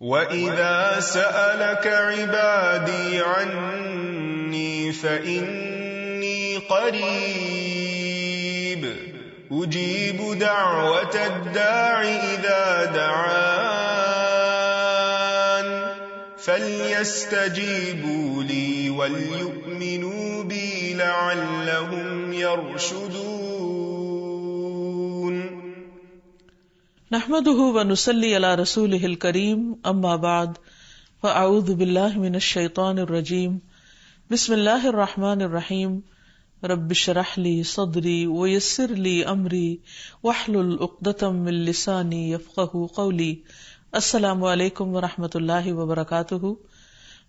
وَإِذَا سَأَلَكَ عِبَادِي عَنِّي فَإِنِّي قَرِيبٌ أُجِيبُ دَعْوَةَ الدَّاعِ إِذَا دَعَانِ فَلْيَسْتَجِيبُوا لِي وَلْيُؤْمِنُوا بِي لَعَلَّهُمْ يَرْشُدُونَ نحمده ونصلي على رسوله الكريم اما بعد فاعوذ بالله من الشيطان الرجيم بسم الله الرحمن الرحيم رب اشرح لي صدري ويسر لي امري واحلل عقدة من لساني يفقهوا قولي. السلام علیکم ورحمۃ اللہ وبرکاتہ.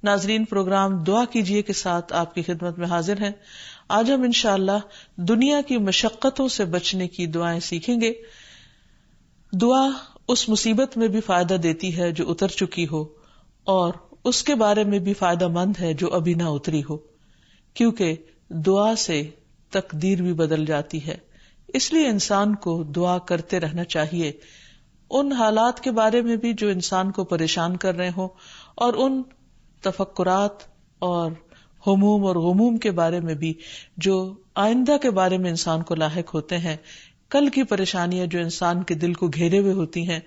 ناظرین، پروگرام دعا کیجئے کے ساتھ آپ کی خدمت میں حاضر ہیں. آج ہم انشاءاللہ دنیا کی مشقتوں سے بچنے کی دعائیں سیکھیں گے. دعا اس مصیبت میں بھی فائدہ دیتی ہے جو اتر چکی ہو، اور اس کے بارے میں بھی فائدہ مند ہے جو ابھی نہ اتری ہو، کیونکہ دعا سے تقدیر بھی بدل جاتی ہے. اس لیے انسان کو دعا کرتے رہنا چاہیے، ان حالات کے بارے میں بھی جو انسان کو پریشان کر رہے ہوں، اور ان تفکرات اور ہموم اور غموم کے بارے میں بھی جو آئندہ کے بارے میں انسان کو لاحق ہوتے ہیں. کل کی پریشانیاں جو انسان کے دل کو گھیرے ہوئے ہوتی ہیں،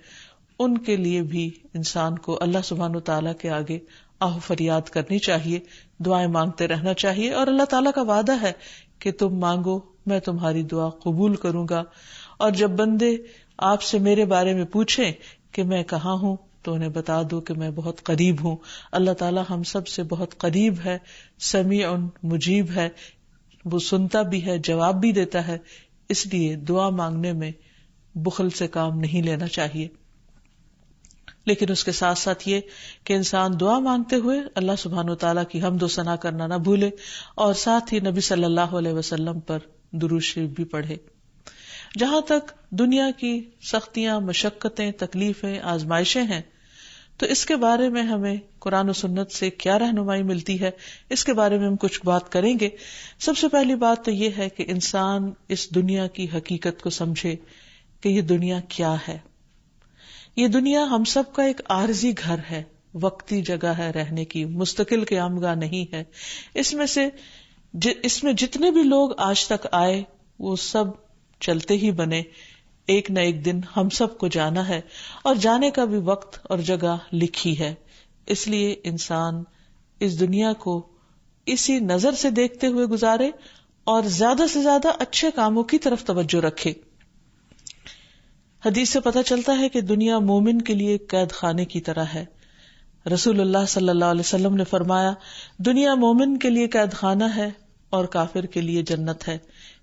ان کے لیے بھی انسان کو اللہ سبحانہ وتعالیٰ کے آگے آہ فریاد کرنی چاہیے، دعائیں مانگتے رہنا چاہیے. اور اللہ تعالیٰ کا وعدہ ہے کہ تم مانگو میں تمہاری دعا قبول کروں گا. اور جب بندے آپ سے میرے بارے میں پوچھیں کہ میں کہاں ہوں تو انہیں بتا دو کہ میں بہت قریب ہوں. اللہ تعالیٰ ہم سب سے بہت قریب ہے، سمیع مجیب ہے، وہ سنتا بھی ہے، جواب بھی دیتا ہے. اس لیے دعا مانگنے میں بخل سے کام نہیں لینا چاہیے. لیکن اس کے ساتھ ساتھ یہ کہ انسان دعا مانگتے ہوئے اللہ سبحانہ وتعالیٰ کی حمد و ثنا کرنا نہ بھولے، اور ساتھ ہی نبی صلی اللہ علیہ وسلم پر درود شریف بھی پڑھے. جہاں تک دنیا کی سختیاں، مشقتیں، تکلیفیں، آزمائشیں ہیں، تو اس کے بارے میں ہمیں قرآن و سنت سے کیا رہنمائی ملتی ہے، اس کے بارے میں ہم کچھ بات کریں گے. سب سے پہلی بات تو یہ ہے کہ انسان اس دنیا کی حقیقت کو سمجھے کہ یہ دنیا کیا ہے. یہ دنیا ہم سب کا ایک عارضی گھر ہے، وقتی جگہ ہے رہنے کی، مستقل قیام گاہ نہیں ہے. اس میں جتنے بھی لوگ آج تک آئے وہ سب چلتے ہی بنے. ایک نہ ایک دن ہم سب کو جانا ہے، اور جانے کا بھی وقت اور جگہ لکھی ہے. اس لیے انسان اس دنیا کو اسی نظر سے دیکھتے ہوئے گزارے اور زیادہ سے زیادہ اچھے کاموں کی طرف توجہ رکھے. حدیث سے پتہ چلتا ہے کہ دنیا مومن کے لیے قید خانے کی طرح ہے. رسول اللہ صلی اللہ علیہ وسلم نے فرمایا، دنیا مومن کے لیے قید خانہ ہے اور کافر کے لیے جنت ہے.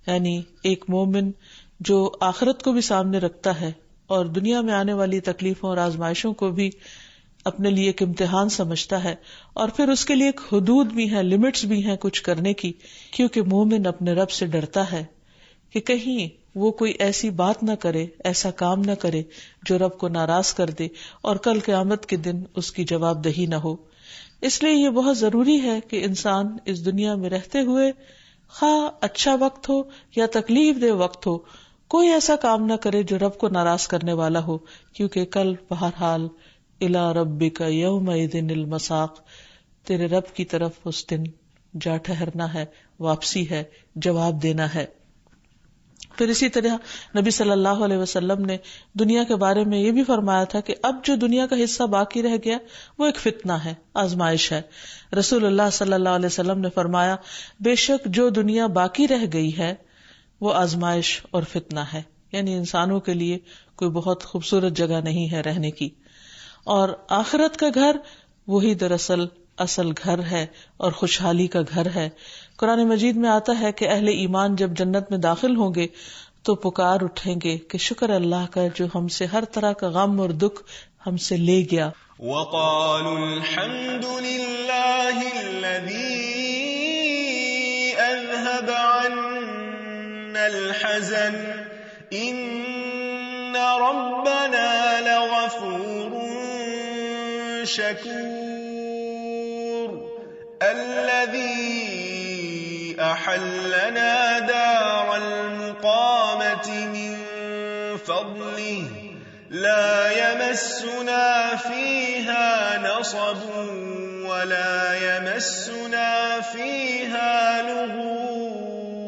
یعنی ایک مومن جو آخرت کو بھی سامنے رکھتا ہے اور دنیا میں آنے والی تکلیفوں اور آزمائشوں کو بھی اپنے لیے ایک امتحان سمجھتا ہے، اور پھر اس کے لیے ایک حدود بھی ہیں، لمٹس بھی ہیں کچھ کرنے کی، کیونکہ مومن اپنے رب سے ڈرتا ہے کہ کہیں وہ کوئی ایسی بات نہ کرے، ایسا کام نہ کرے جو رب کو ناراض کر دے اور کل قیامت کے دن اس کی جواب دہی نہ ہو. اس لیے یہ بہت ضروری ہے کہ انسان اس دنیا میں رہتے ہوئے، خواہ اچھا وقت ہو یا تکلیف دہ وقت ہو، کوئی ایسا کام نہ کرے جو رب کو ناراض کرنے والا ہو، کیونکہ کل بہرحال الی ربک یومئذ المساق، تیرے رب کی طرف اس دن جا ٹھہرنا ہے، واپسی ہے، جواب دینا ہے. پھر اسی طرح نبی صلی اللہ علیہ وسلم نے دنیا کے بارے میں یہ بھی فرمایا تھا کہ اب جو دنیا کا حصہ باقی رہ گیا وہ ایک فتنہ ہے، آزمائش ہے. رسول اللہ صلی اللہ علیہ وسلم نے فرمایا، بے شک جو دنیا باقی رہ گئی ہے وہ آزمائش اور فتنہ ہے. یعنی انسانوں کے لیے کوئی بہت خوبصورت جگہ نہیں ہے رہنے کی، اور آخرت کا گھر وہی دراصل اصل گھر ہے اور خوشحالی کا گھر ہے. قرآن مجید میں آتا ہے کہ اہل ایمان جب جنت میں داخل ہوں گے تو پکار اٹھیں گے کہ شکر اللہ کا جو ہم سے ہر طرح کا غم اور دکھ ہم سے لے گیا. وقالوا الحمد لله الذي اذهب عنا الحزن ان ربنا لغفور شكور الذي احلنا دار المقامة من فضله لا يمسنا فيها نصب ولا يمسنا فيها لغوب.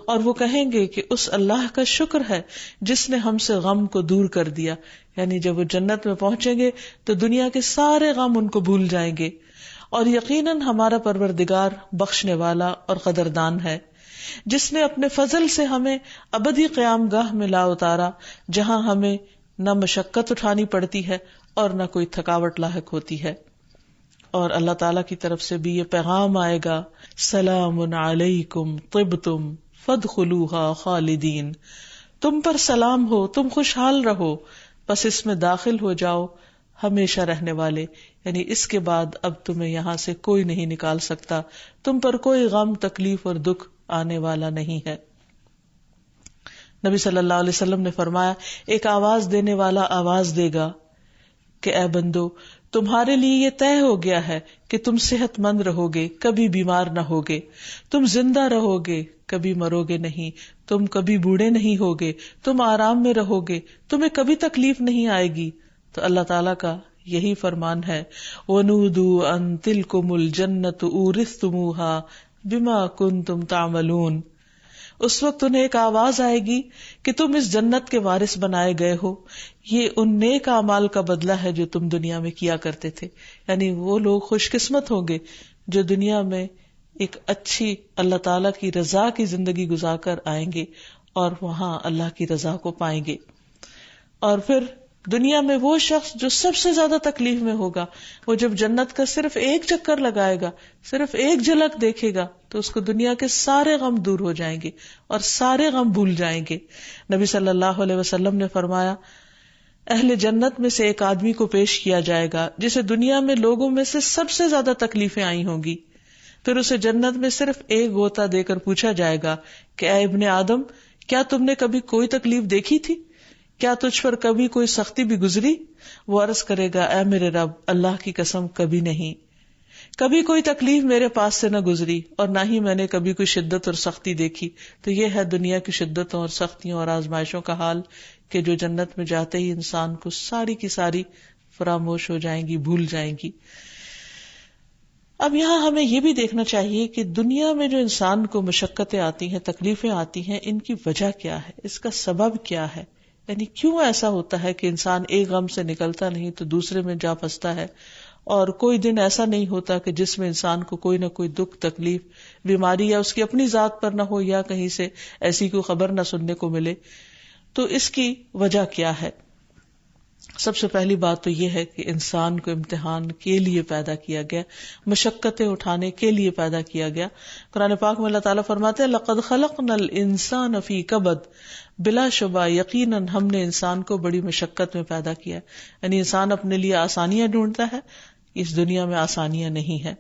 اور وہ کہیں گے کہ اس اللہ کا شکر ہے جس نے ہم سے غم کو دور کر دیا. یعنی جب وہ جنت میں پہنچیں گے تو دنیا کے سارے غم ان کو بھول جائیں گے. اور یقیناً ہمارا پروردگار بخشنے والا اور قدردان ہے جس نے اپنے فضل سے ہمیں ابدی قیام گاہ میں لا اتارا جہاں ہمیں نہ مشقت اٹھانی پڑتی ہے اور نہ کوئی تھکاوٹ لاحق ہوتی ہے. اور اللہ تعالیٰ کی طرف سے بھی یہ پیغام آئے گا سلام علیکم طبتم فادخلوها خالدین. تم پر سلام ہو، تم خوشحال رہو، بس اس میں داخل ہو جاؤ ہمیشہ رہنے والے. یعنی اس کے بعد اب تمہیں یہاں سے کوئی نہیں نکال سکتا، تم پر کوئی غم تکلیف اور دکھ آنے والا نہیں ہے. نبی صلی اللہ علیہ وسلم نے فرمایا ایک آواز دینے والا آواز دے گا کہ اے بندو تمہارے لیے یہ طے ہو گیا ہے کہ تم صحت مند رہو گے، کبھی بیمار نہ ہوگے، تم زندہ رہو گے، کبھی مرو گے نہیں، تم کبھی بوڑھے نہیں ہوگے، تم آرام میں رہو گے، تمہیں کبھی تکلیف نہیں آئے گی. تو اللہ تعالیٰ کا یہی فرمان ہے وَنُودُوا أَن تِلْكُمُ الْجَنَّةُ أُورِثْتُمُوهَا بِمَا كُنْتُمْ تَعْمَلُونَ. اس وقت انہیں ایک آواز آئے گی کہ تم اس جنت کے وارث بنائے گئے ہو، یہ ان نیک اعمال کا بدلہ ہے جو تم دنیا میں کیا کرتے تھے. یعنی وہ لوگ خوش قسمت ہوں گے جو دنیا میں ایک اچھی اللہ تعالیٰ کی رضا کی زندگی گزار کر آئیں گے اور وہاں اللہ کی رضا کو پائیں گے. اور پھر دنیا میں وہ شخص جو سب سے زیادہ تکلیف میں ہوگا، وہ جب جنت کا صرف ایک چکر لگائے گا، صرف ایک جھلک دیکھے گا تو اس کو دنیا کے سارے غم دور ہو جائیں گے اور سارے غم بھول جائیں گے. نبی صلی اللہ علیہ وسلم نے فرمایا اہل جنت میں سے ایک آدمی کو پیش کیا جائے گا جسے دنیا میں لوگوں میں سے سب سے زیادہ تکلیفیں آئی ہوں گی. پھر اسے جنت میں صرف ایک غوطہ دے کر پوچھا جائے گا کہ اے ابن آدم کیا تم نے کبھی کوئی تکلیف دیکھی تھی؟ کیا تجھ پر کبھی کوئی سختی بھی گزری؟ وہ عرض کرے گا اے میرے رب اللہ کی قسم کبھی نہیں، کبھی کوئی تکلیف میرے پاس سے نہ گزری اور نہ ہی میں نے کبھی کوئی شدت اور سختی دیکھی. تو یہ ہے دنیا کی شدتوں اور سختیوں اور آزمائشوں کا حال کہ جو جنت میں جاتے ہی انسان کو ساری کی ساری فراموش ہو جائیں گی، بھول جائیں گی. اب یہاں ہمیں یہ بھی دیکھنا چاہیے کہ دنیا میں جو انسان کو مشقتیں آتی ہیں، تکلیفیں آتی ہیں، ان کی وجہ کیا ہے، اس کا سبب کیا ہے. یعنی کیوں ایسا ہوتا ہے کہ انسان ایک غم سے نکلتا نہیں تو دوسرے میں جا پھنستا ہے، اور کوئی دن ایسا نہیں ہوتا کہ جس میں انسان کو کوئی نہ کوئی دکھ، تکلیف، بیماری یا اس کی اپنی ذات پر نہ ہو یا کہیں سے ایسی کوئی خبر نہ سننے کو ملے. تو اس کی وجہ کیا ہے؟ سب سے پہلی بات تو یہ ہے کہ انسان کو امتحان کے لیے پیدا کیا گیا، مشقتیں اٹھانے کے لیے پیدا کیا گیا. قرآن پاک میں اللہ تعالیٰ فرماتے ہیں لَقَدْ خَلَقْنَا الْإِنسَانَ فِي كَبَدٍ، بلا شبہ یقیناً ہم نے انسان کو بڑی مشقت میں پیدا کیا. یعنی انسان اپنے لیے آسانیاں ڈھونڈتا ہے، اس دنیا میں آسانیاں نہیں ہے.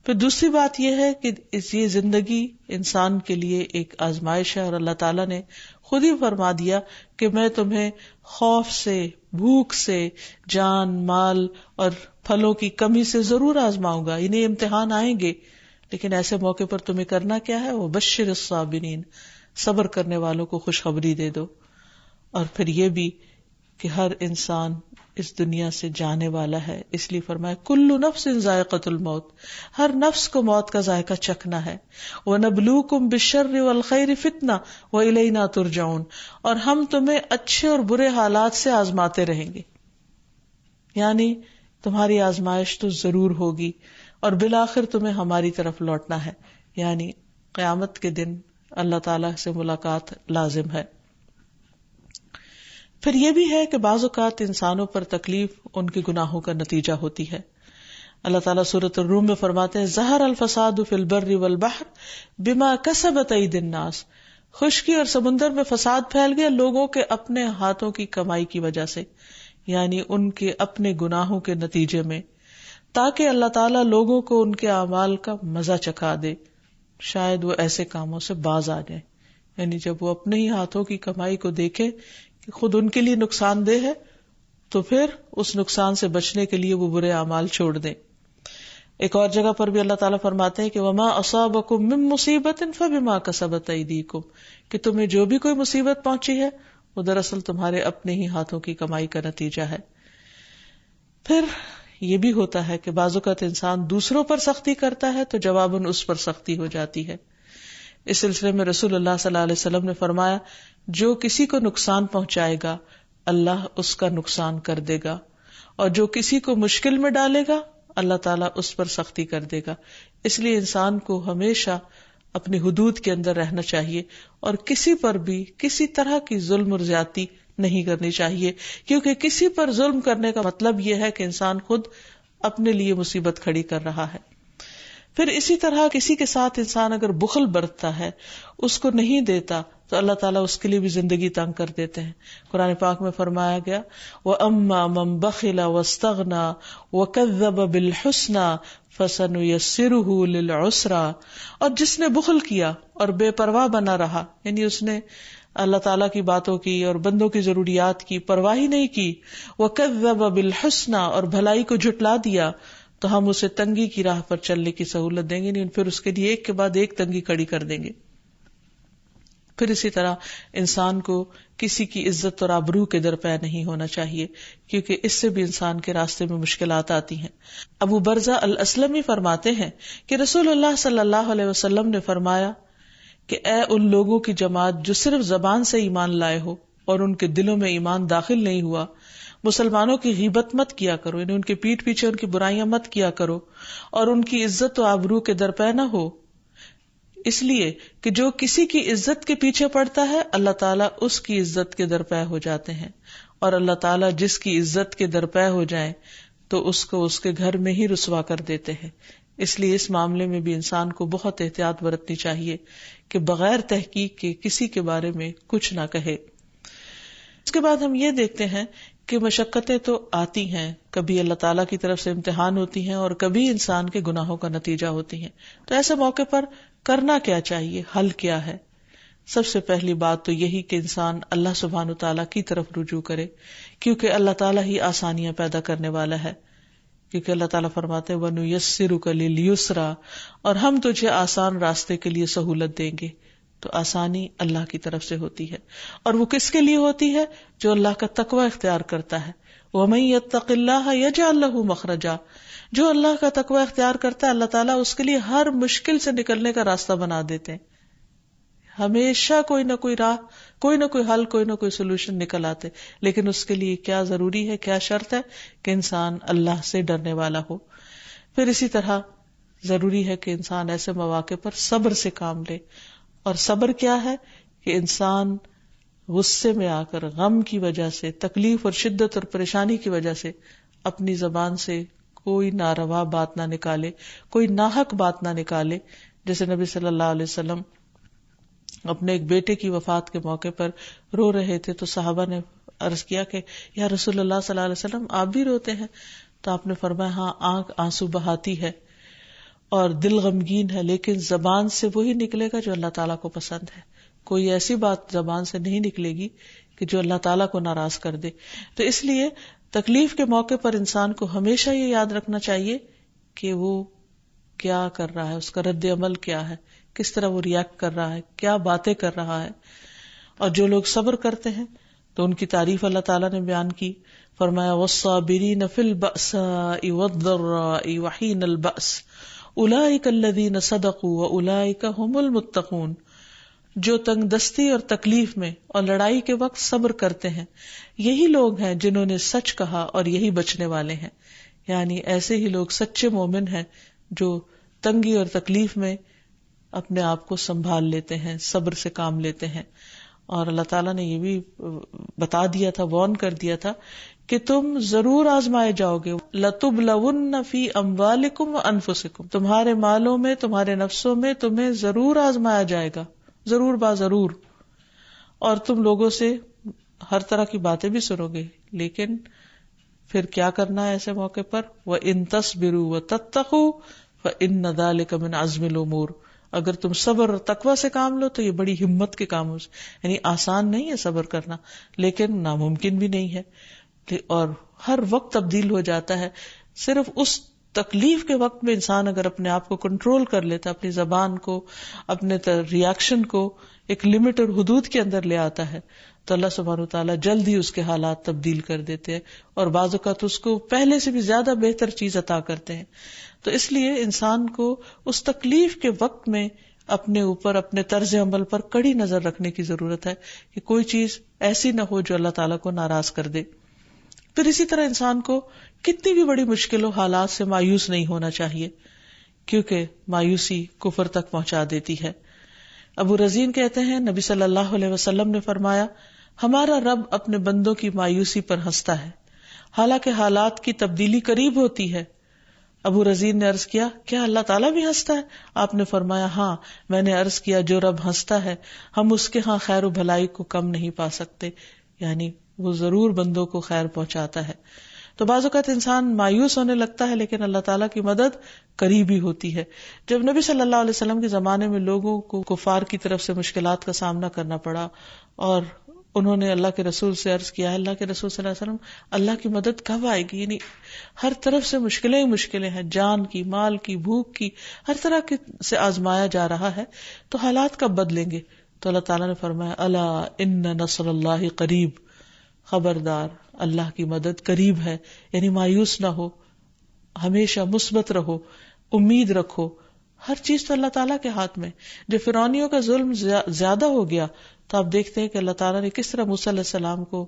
پھر دوسری بات یہ ہے کہ یہ زندگی انسان کے لیے ایک آزمائش ہے، اور اللہ تعالیٰ نے خود ہی فرما دیا کہ میں تمہیں خوف سے، بھوک سے، جان مال اور پھلوں کی کمی سے ضرور آزماؤں گا. انہیں امتحان آئیں گے، لیکن ایسے موقع پر تمہیں کرنا کیا ہے؟ وَبَشِّرِ الصَّابِرِينَ، صبر کرنے والوں کو خوشخبری دے دو. اور پھر یہ بھی کہ ہر انسان اس دنیا سے جانے والا ہے، اس لیے فرمایا کل نفس ذائقۃ الموت، ہر نفس کو موت کا ذائقہ چکھنا ہے. وَنَبْلُوكُمْ بِالشَّرِّ وَالْخَيْرِ فِتْنَةً وَإِلَيْنَا تُرْجَعُونَ، اور ہم تمہیں اچھے اور برے حالات سے آزماتے رہیں گے. یعنی تمہاری آزمائش تو ضرور ہوگی اور بالآخر تمہیں ہماری طرف لوٹنا ہے. یعنی قیامت کے دن اللہ تعالی سے ملاقات لازم ہے. پھر یہ بھی ہے کہ بعض اوقات انسانوں پر تکلیف ان کے گناہوں کا نتیجہ ہوتی ہے. اللہ تعالیٰ سورۃ الروم میں فرماتے ہیں ظہر الفساد فی البر والبحر بما کسبت ایدی الناس، خشکی اور سمندر میں فساد پھیل گیا لوگوں کے اپنے ہاتھوں کی کمائی کی وجہ سے، یعنی ان کے اپنے گناہوں کے نتیجے میں، تاکہ اللہ تعالیٰ لوگوں کو ان کے اعمال کا مزہ چکھا دے، شاید وہ ایسے کاموں سے باز آ جائیں. یعنی جب وہ اپنے ہی ہاتھوں کی کمائی کو دیکھے کہ خود ان کے لیے نقصان دہ ہے تو پھر اس نقصان سے بچنے کے لیے وہ برے اعمال چھوڑ دیں. ایک اور جگہ پر بھی اللہ تعالیٰ فرماتے ہیں کہ وَمَا أَصَابَكُم مِّن مُّصِيبَةٍ فَبِمَا كَسَبَتْ أَيْدِيكُمْ، کہ تمہیں جو بھی کوئی مصیبت پہنچی ہے وہ دراصل تمہارے اپنے ہی ہاتھوں کی کمائی کا نتیجہ ہے. پھر یہ بھی ہوتا ہے کہ بعض اوقات انسان دوسروں پر سختی کرتا ہے تو جواباً اس پر سختی ہو جاتی ہے. اس سلسلے میں رسول اللہ صلی اللہ علیہ وسلم نے فرمایا جو کسی کو نقصان پہنچائے گا اللہ اس کا نقصان کر دے گا، اور جو کسی کو مشکل میں ڈالے گا اللہ تعالیٰ اس پر سختی کر دے گا. اس لیے انسان کو ہمیشہ اپنی حدود کے اندر رہنا چاہیے اور کسی پر بھی کسی طرح کی ظلم اور زیادتی نہیں کرنی چاہیے، کیونکہ کسی پر ظلم کرنے کا مطلب یہ ہے کہ انسان خود اپنے لیے مصیبت کھڑی کر رہا ہے. پھر اسی طرح کسی کے ساتھ انسان اگر بخل برتتا ہے، اس کو نہیں دیتا، تو اللہ تعالیٰ اس کے لیے بھی زندگی تنگ کر دیتے ہیں. قرآن پاک میں فرمایا گیا وَأَمَّا مَن بَخِلَ وَاسْتَغْنَى وَكَذَّبَ بِالْحُسْنَى فَسَنُيَسِّرُهُ لِلْعُسْرَى، اور جس نے بخل کیا اور بے پرواہ بنا رہا، یعنی اس نے اللہ تعالیٰ کی باتوں کی اور بندوں کی ضروریات کی پرواہ ہی نہیں کی، وَكَذَّبَ بِالْحُسْنَى، اور بھلائی کو جھٹلا دیا، تو ہم اسے تنگی کی راہ پر چلنے کی سہولت دیں گے، نہیں پھر اس کے لیے ایک کے بعد ایک تنگی کھڑی کر دیں گے. پھر اسی طرح انسان کو کسی کی عزت اور آبرو کے درپے نہیں ہونا چاہیے، کیونکہ اس سے بھی انسان کے راستے میں مشکلات آتی ہیں. ابو برزہ الاسلمی فرماتے ہیں کہ رسول اللہ صلی اللہ علیہ وسلم نے فرمایا کہ اے ان لوگوں کی جماعت جو صرف زبان سے ایمان لائے ہو اور ان کے دلوں میں ایمان داخل نہیں ہوا، مسلمانوں کی غیبت مت کیا کرو، یعنی ان کے پیٹھ پیچھے ان کی برائیاں مت کیا کرو، اور ان کی عزت و آبرو کے درپے نہ ہو، اس لیے کہ جو کسی کی عزت کے پیچھے پڑتا ہے اللہ تعالیٰ اس کی عزت کے درپے ہو جاتے ہیں، اور اللہ تعالیٰ جس کی عزت کے درپے ہو جائیں تو اس کو اس کے گھر میں ہی رسوا کر دیتے ہیں. اس لیے اس معاملے میں بھی انسان کو بہت احتیاط برتنی چاہیے کہ بغیر تحقیق کے کسی کے بارے میں کچھ نہ کہے. اس کے بعد ہم یہ دیکھتے ہیں کہ مشقتیں تو آتی ہیں، کبھی اللہ تعالیٰ کی طرف سے امتحان ہوتی ہیں اور کبھی انسان کے گناہوں کا نتیجہ ہوتی ہیں. تو ایسے موقع پر کرنا کیا چاہیے، حل کیا ہے؟ سب سے پہلی بات تو یہی کہ انسان اللہ سبحانہ تعالیٰ کی طرف رجوع کرے، کیونکہ اللہ تعالیٰ ہی آسانیاں پیدا کرنے والا ہے. کیونکہ اللہ تعالیٰ فرماتے ہیں وَنُيَسِّرُكَ لِلْيُسْرَى، اور ہم تجھے آسان راستے کے لیے سہولت دیں گے. تو آسانی اللہ کی طرف سے ہوتی ہے، اور وہ کس کے لیے ہوتی ہے؟ جو اللہ کا تقوی اختیار کرتا ہے. وَمَن يَتَّقِ اللَّهَ يَجْعَل لَّهُ مَخْرَجًا، جو اللہ کا تقوی اختیار کرتا ہے اللہ تعالیٰ اس کے لیے ہر مشکل سے نکلنے کا راستہ بنا دیتے ہیں. ہمیشہ کوئی نہ کوئی راہ، کوئی نہ کوئی حل، کوئی نہ کوئی سولوشن نکل آتے. لیکن اس کے لیے کیا ضروری ہے، کیا شرط ہے؟ کہ انسان اللہ سے ڈرنے والا ہو. پھر اسی طرح ضروری ہے کہ انسان ایسے مواقع پر صبر سے کام لے. اور صبر کیا ہے؟ کہ انسان غصے میں آ کر، غم کی وجہ سے، تکلیف اور شدت اور پریشانی کی وجہ سے اپنی زبان سے کوئی ناروا بات نہ نکالے، کوئی ناحق بات نہ نکالے. جیسے نبی صلی اللہ علیہ وسلم اپنے ایک بیٹے کی وفات کے موقع پر رو رہے تھے، تو صحابہ نے عرض کیا کہ یا رسول اللہ صلی اللہ علیہ وسلم آپ بھی روتے ہیں؟ تو آپ نے فرمایا ہاں، آنکھ آنسو بہاتی ہے اور دل غمگین ہے، لیکن زبان سے وہی نکلے گا جو اللہ تعالیٰ کو پسند ہے. کوئی ایسی بات زبان سے نہیں نکلے گی کہ جو اللہ تعالیٰ کو ناراض کر دے. تو اس لیے تکلیف کے موقع پر انسان کو ہمیشہ یہ یاد رکھنا چاہیے کہ وہ کیا کر رہا ہے، اس کا رد عمل کیا ہے، کس طرح وہ ریاکٹ کر رہا ہے، کیا باتیں کر رہا ہے. اور جو لوگ صبر کرتے ہیں تو ان کی تعریف اللہ تعالیٰ نے بیان کی. فرمایا وَالصَّابِرِينَ فِي الْبَأْسَاءِ وَالضَّرَّاءِ وَحِينَ الْبَأْسِ اولئک الذین صدقوا واولئک هم المتقون، جو تنگ دستی اور تکلیف میں اور لڑائی کے وقت صبر کرتے ہیں یہی لوگ ہیں جنہوں نے سچ کہا اور یہی بچنے والے ہیں. یعنی ایسے ہی لوگ سچے مومن ہیں جو تنگی اور تکلیف میں اپنے آپ کو سنبھال لیتے ہیں، صبر سے کام لیتے ہیں. اور اللہ تعالیٰ نے یہ بھی بتا دیا تھا، وارن کر دیا تھا کہ تم ضرور آزمائے جاؤ گے. لَتُبْلَوُنَّ فِي أَمْوَالِكُمْ وَأَنفُسِكُمْ، تمہارے مالوں میں، تمہارے نفسوں میں تمہیں ضرور آزمایا جائے گا، ضرور با ضرور. اور تم لوگوں سے ہر طرح کی باتیں بھی سنو گے، لیکن پھر کیا کرنا ہے ایسے موقع پر؟ وَإِن تَصْبِرُوا وَتَتَّقُوا فَإِنَّ ذَلِكَ مِنْ عَزْمِ الْأُمُورِ، اگر تم صبر اور تقوی سے کام لو تو یہ بڑی ہمت کے کام ہو. یعنی آسان نہیں ہے صبر کرنا، لیکن ناممکن بھی نہیں ہے، اور ہر وقت تبدیل ہو جاتا ہے. صرف اس تکلیف کے وقت میں انسان اگر اپنے آپ کو کنٹرول کر لیتا، اپنی زبان کو، اپنے ریاکشن کو ایک لمٹ اور حدود کے اندر لے آتا ہے، تو اللہ سبحانہ وتعالیٰ جلد ہی اس کے حالات تبدیل کر دیتے ہیں، اور بعض اوقات اس کو پہلے سے بھی زیادہ بہتر چیز عطا کرتے ہیں. تو اس لیے انسان کو اس تکلیف کے وقت میں اپنے اوپر، اپنے طرز عمل پر کڑی نظر رکھنے کی ضرورت ہے کہ کوئی چیز ایسی نہ ہو جو اللہ تعالیٰ کو ناراض کر دے. پھر اسی طرح انسان کو کتنی بھی بڑی مشکلوں، حالات سے مایوس نہیں ہونا چاہیے، کیونکہ مایوسی کفر تک پہنچا دیتی ہے. ابو رزین کہتے ہیں نبی صلی اللہ علیہ وسلم نے فرمایا، ہمارا رب اپنے بندوں کی مایوسی پر ہنستا ہے حالانکہ حالات کی تبدیلی قریب ہوتی ہے. ابو رزین نے عرض کیا، کیا اللہ تعالیٰ بھی ہنستا ہے؟ آپ نے فرمایا، ہاں. میں نے عرض کیا، جو رب ہنستا ہے ہم اس کے ہاں خیر و بھلائی کو کم نہیں پا سکتے، یعنی وہ ضرور بندوں کو خیر پہنچاتا ہے. تو بعض اوقات انسان مایوس ہونے لگتا ہے، لیکن اللہ تعالیٰ کی مدد قریب ہی ہوتی ہے. جب نبی صلی اللہ علیہ وسلم کے زمانے میں لوگوں کو کفار کی طرف سے مشکلات کا سامنا کرنا پڑا اور انہوں نے اللہ کے رسول سے عرض کیا، اللہ کے رسول صلی اللہ علیہ وسلم، اللہ کی مدد کب آئے گی؟ یعنی ہر طرف سے مشکلیں ہی مشکلیں ہیں، جان کی، مال کی، بھوک کی، ہر طرح سے آزمایا جا رہا ہے، تو حالات کب بدلیں گے؟ تو اللہ تعالیٰ نے فرمایا، الا ان نصر اللہ قریب، خبردار اللہ کی مدد قریب ہے. یعنی مایوس نہ ہو، ہمیشہ مثبت رہو، امید رکھو. ہر چیز تو اللہ تعالیٰ کے ہاتھ میں. جب فرعونیوں کا ظلم زیادہ ہو گیا تو آپ دیکھتے ہیں کہ اللہ تعالیٰ نے کس طرح موسیٰ علیہ السلام کو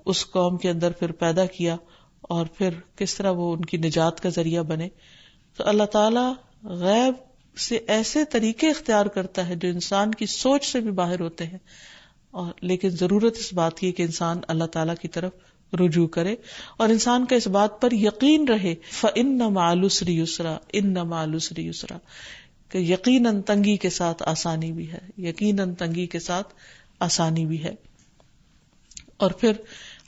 اس قوم کے اندر پھر پیدا کیا اور پھر کس طرح وہ ان کی نجات کا ذریعہ بنے. تو اللہ تعالیٰ غیب سے ایسے طریقے اختیار کرتا ہے جو انسان کی سوچ سے بھی باہر ہوتے ہیں، اور لیکن ضرورت اس بات کی کہ انسان اللہ تعالیٰ کی طرف رجوع کرے اور انسان کا اس بات پر یقین رہے، فَإِنَّ مَعَ الْعُسْرِ يُسْرًا، إِنَّ مَعَ الْعُسْرِ يُسْرًا، کہ یقیناً تنگی کے ساتھ آسانی بھی ہے، یقیناً تنگی کے ساتھ آسانی بھی ہے. اور پھر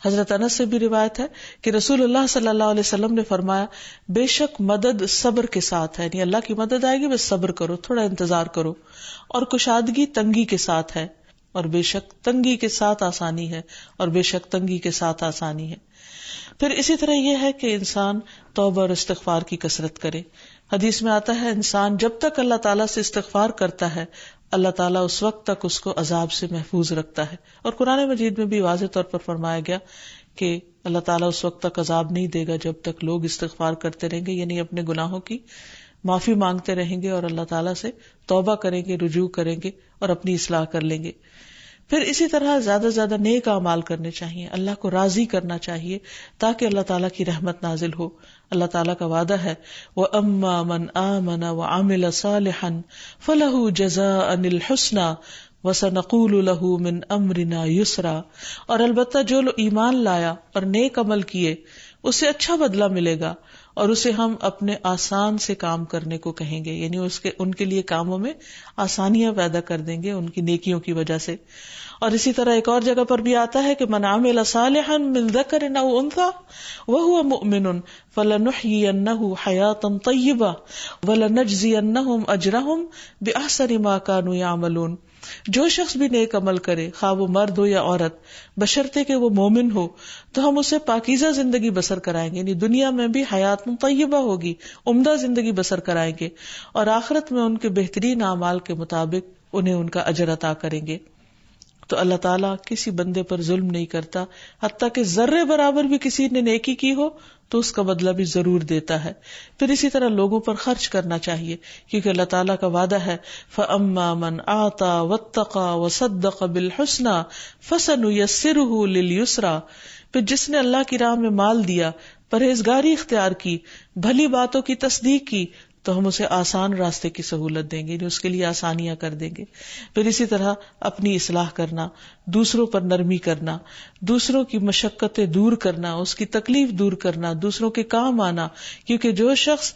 حضرت انس سے بھی روایت ہے کہ رسول اللہ صلی اللہ علیہ وسلم نے فرمایا، بے شک مدد صبر کے ساتھ ہے، یعنی اللہ کی مدد آئے گی، بس صبر کرو، تھوڑا انتظار کرو، اور کشادگی تنگی کے ساتھ ہے، اور بے شک تنگی کے ساتھ آسانی ہے، اور بے شک تنگی کے ساتھ آسانی ہے. پھر اسی طرح یہ ہے کہ انسان توبہ اور استغفار کی کثرت کرے. حدیث میں آتا ہے انسان جب تک اللہ تعالیٰ سے استغفار کرتا ہے، اللہ تعالیٰ اس وقت تک اس کو عذاب سے محفوظ رکھتا ہے. اور قرآن مجید میں بھی واضح طور پر فرمایا گیا کہ اللہ تعالیٰ اس وقت تک عذاب نہیں دے گا جب تک لوگ استغفار کرتے رہیں گے، یعنی اپنے گناہوں کی معافی مانگتے رہیں گے اور اللہ تعالیٰ سے توبہ کریں گے، رجوع کریں گے اور اپنی اصلاح کر لیں گے. پھر اسی طرح زیادہ سے زیادہ نیک اعمال کرنے چاہیے، اللہ کو راضی کرنا چاہیے تاکہ اللہ تعالیٰ کی رحمت نازل ہو. اللہ تعالیٰ کا وعدہ ہے، وَأَمَّا مَنْ آمَنَ وَعَمِلَ صَالِحًا فَلَهُ جَزَاءً الْحُسْنَى وَسَنَقُولُ لَهُ مِنْ أَمْرِنَا يُسْرًا، اور البتہ جو ایمان لایا اور نیک عمل کیے اسے اچھا بدلہ ملے گا اور اسے ہم اپنے آسان سے کام کرنے کو کہیں گے، یعنی ان کے لیے کاموں میں آسانیاں پیدا کر دیں گے ان کی نیکیوں کی وجہ سے. اور اسی طرح ایک اور جگہ پر بھی آتا ہے کہ من عمل صالحا من ذکر او انثى وهو مؤمن فلنحيينه حیاتا طیبہ ولنجزینہم اجرہم باحسن ما كانوا يعملون. جو شخص بھی نیک عمل کرے، خواہ وہ مرد ہو یا عورت، بشرطے کہ وہ مومن ہو، تو ہم اسے پاکیزہ زندگی بسر کرائیں گے، یعنی دنیا میں بھی حیات طیبہ ہوگی، عمدہ زندگی بسر کرائیں گے، اور آخرت میں ان کے بہترین اعمال کے مطابق انہیں ان کا اجر عطا کریں گے. تو اللہ تعالیٰ کسی بندے پر ظلم نہیں کرتا، حتیٰ کہ ذرے برابر بھی کسی نے نیکی کی ہو تو اس کا بدلہ بھی ضرور دیتا ہے. پھر اسی طرح لوگوں پر خرچ کرنا چاہیے، کیونکہ اللہ تعالیٰ کا وعدہ ہے، فَأَمَّا مَنْ آتَى وَاتَّقَى وَصَدَّقَ بِالْحُسْنَى فَسَنُيَسِّرُهُ لِلْيُسْرَى. پھر جس نے اللہ کی راہ میں مال دیا، پرہیزگاری اختیار کی، بھلی باتوں کی تصدیق کی، تو ہم اسے آسان راستے کی سہولت دیں گے، اس کے لیے آسانیاں کر دیں گے. پھر اسی طرح اپنی اصلاح کرنا، دوسروں پر نرمی کرنا، دوسروں کی مشقتیں دور کرنا، اس کی تکلیف دور کرنا، دوسروں کے کام آنا، کیونکہ جو شخص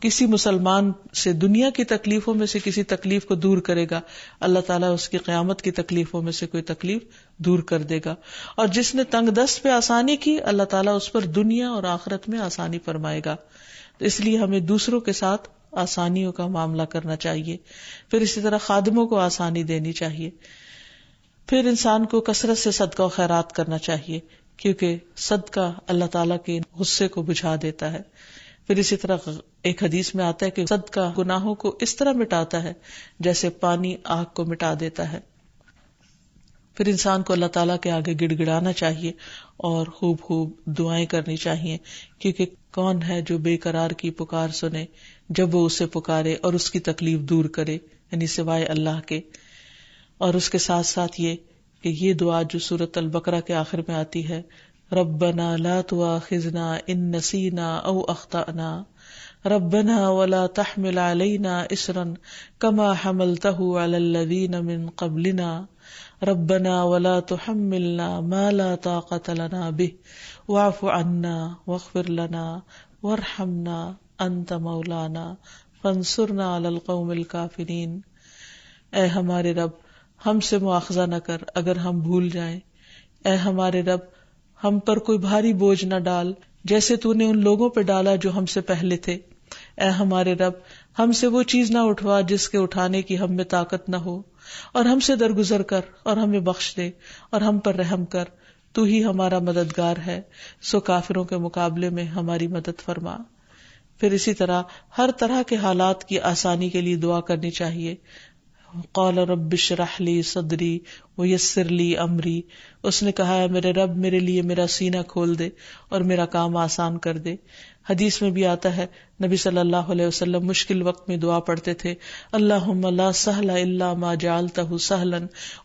کسی مسلمان سے دنیا کی تکلیفوں میں سے کسی تکلیف کو دور کرے گا، اللہ تعالیٰ اس کی قیامت کی تکلیفوں میں سے کوئی تکلیف دور کر دے گا. اور جس نے تنگ دست پہ آسانی کی، اللہ تعالیٰ اس پر دنیا اور آخرت میں آسانی فرمائے گا. تو اس لیے ہمیں دوسروں کے ساتھ آسانیوں کا معاملہ کرنا چاہیے. پھر اسی طرح خادموں کو آسانی دینی چاہیے. پھر انسان کو کثرت سے صدقہ و خیرات کرنا چاہیے، کیونکہ صدقہ اللہ تعالیٰ کے غصے کو بجھا دیتا ہے. پھر اسی طرح ایک حدیث میں آتا ہے کہ صدقہ گناہوں کو اس طرح مٹاتا ہے جیسے پانی آگ کو مٹا دیتا ہے. پھر انسان کو اللہ تعالیٰ کے آگے گڑ گڑانا چاہیے اور خوب خوب دعائیں کرنی چاہیے، کیونکہ کون ہے جو بے قرار کی پکار سنے جب وہ اسے پکارے اور اس کی تکلیف دور کرے، یعنی سوائے اللہ کے. اور اس کے ساتھ ساتھ یہ کہ یہ دعا جو سورۃ البقرہ کے آخر میں آتی ہے، ربنا لا تؤاخذنا ان نسینا او اخطأنا ربنا ولا تحمل علینا اصرا کما حملته علی الذین من قبلنا ربنا ولا تحملنا ما لا طاقة لنا به واعف عنا واغفر لنا وارحمنا انت مولانا فانصرنا علی القوم الکافرین. اے ہمارے رب، ہم سے مواخذہ نہ کر اگر ہم بھول جائیں. اے ہمارے رب، ہم پر کوئی بھاری بوجھ نہ ڈال جیسے تو نے ان لوگوں پہ ڈالا جو ہم سے پہلے تھے. اے ہمارے رب، ہم سے وہ چیز نہ اٹھوا جس کے اٹھانے کی ہم میں طاقت نہ ہو، اور ہم سے درگزر کر اور ہمیں بخش دے اور ہم پر رحم کر. تو ہی ہمارا مددگار ہے، سو کافروں کے مقابلے میں ہماری مدد فرما. پھر اسی طرح ہر کے حالات کی آسانی کے لیے دعا کرنی چاہیے. قال رب اشرح لی صدری ویسر لی امری. اس نے کہا ہے میرے رب میرے لیے میرا سینہ کھول دے اور میرا کام آسان کر دے. حدیث میں بھی آتا ہے نبی صلی اللہ علیہ وسلم مشکل وقت میں دعا پڑھتے تھے، اللہم لا سہل الا ما جعلتہ سہلا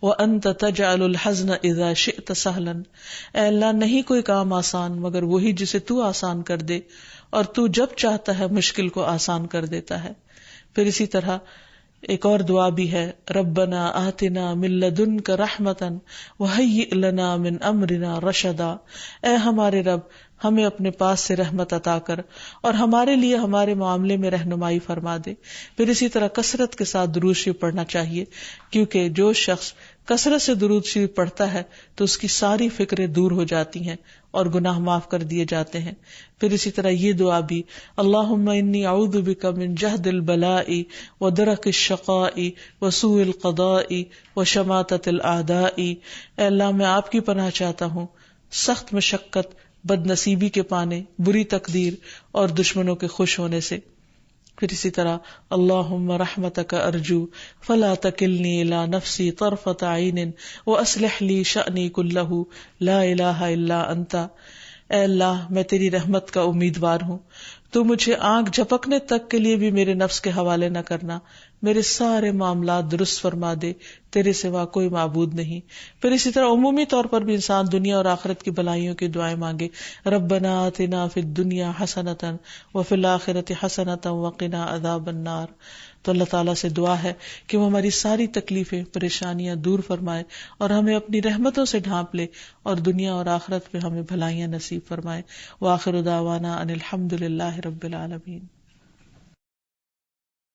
وانت تجعل الحزن اذا شئت سہلا. اے اللہ، نہیں کوئی کام آسان مگر وہی جسے تو آسان کر دے، اور تو جب چاہتا ہے مشکل کو آسان کر دیتا ہے. پھر اسی طرح ایک اور دعا بھی ہے، ربنا آتنا من لدنک رحمتا وہیئ لنا من امرنا رشدا. اے ہمارے رب، ہمیں اپنے پاس سے رحمت عطا کر اور ہمارے لیے ہمارے معاملے میں رہنمائی فرما دے. پھر اسی طرح کثرت کے ساتھ درود شریف پڑھنا چاہیے، کیونکہ جو شخص کثرت سے درود شریف پڑھتا ہے تو اس کی ساری فکریں دور ہو جاتی ہیں اور گناہ معاف کر دیے جاتے ہیں. پھر اسی طرح یہ دعا بھی، اللہم انی اعوذ بک من جہد البلاء ودرک الشقاء وسوء القضاء وشماتۃ الاعداء. اے اللہ، میں آپ کی پناہ چاہتا ہوں سخت مشقت، بد نصیبی کے پانے، بری تقدیر اور دشمنوں کے خوش ہونے سے. پھر اسی طرح اللہم رحمتک ارجو فلا تکلنی الی نفسی طرفۃ عین واصلح لی شأنی کلہ لا الہ الا انت. اے اللہ، میں تیری رحمت کا امیدوار ہوں، تو مجھے آنکھ جھپکنے تک کے لیے بھی میرے نفس کے حوالے نہ کرنا، میرے سارے معاملات درست فرما دے، تیرے سوا کوئی معبود نہیں. پھر اسی طرح عمومی طور پر بھی انسان دنیا اور آخرت کی بھلائیوں کی دعائیں مانگے، ربنا آتنا فی الدنیا حسنۃ وفی الآخرۃ حسنۃ وقنا عذاب النار. تو اللہ تعالیٰ سے دعا ہے کہ وہ ہماری ساری تکلیفیں، پریشانیاں دور فرمائے اور ہمیں اپنی رحمتوں سے ڈھانپ لے اور دنیا اور آخرت میں ہمیں بھلائیاں نصیب فرمائے. وآخر دعوانا ان الحمد للہ رب العالمین.